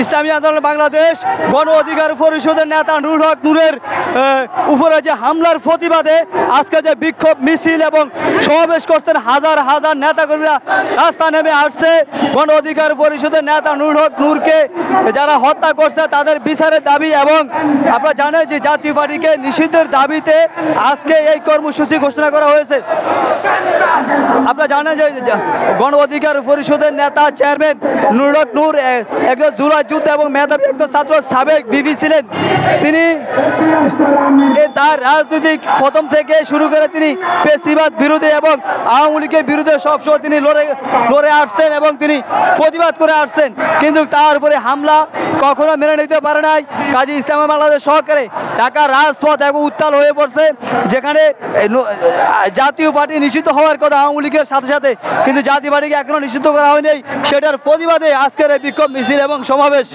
ইসলামী আন্দোলন বাংলাদেশ গণ অধিকার পরিষদের নেতা নুরুল হক নূরের উপরে যে হামলার প্রতিবাদে আজকে যে বিক্ষোভ মিছিল এবং সমাবেশ করছেন হাজার হাজার নেতাকর্মীরা রাস্তা নেমে আসছে গণ অধিকার পরিষদের নেতা নুরুল হক নূরকে যারা হত্যা করছে তাদের বিচারের দাবি এবং আপনারা জানেন যে জাতীয় পার্টিকে নিষিদ্ধের দাবিতে আজকে এই কর্মসূচি ঘোষণা করা হয়েছে। আপনারা জানেন যে গণ অধিকার পরিষদের নেতা চেয়ারম্যান নুরুল হক নূর একজন জুলাই যুদ্ধ এবং মেধাবী একজন ছাত্র সাবেক বিবি ছিলেন। তিনি তার রাজনৈতিক প্রথম থেকে শুরু করে তিনি পেশিবাদ বিরোধী এবং আওয়ামী লীগের বিরুদ্ধে সবসময় তিনি লড়ে আসছেন এবং তিনি প্রতিবাদ করে আসছেন, কিন্তু তার উপরে হামলা কখনো মেনে নিতে পারে নাই কাজী ইসলামী বাংলাদেশ সহকারে ঢাকার রাজপথ এবং উত্তাল হয়ে পড়ছে, যেখানে জাতীয় পার্টি নিষিদ্ধ হওয়ার কথা আওয়ামী লীগের সাথে সাথে, কিন্তু জাতীয় পার্টিকে এখনো নিষিদ্ধ করা হয়নি। সেটার প্রতিবাদে আজকের এই বিক্ষোভ মিছিল এবং সমাবেশ।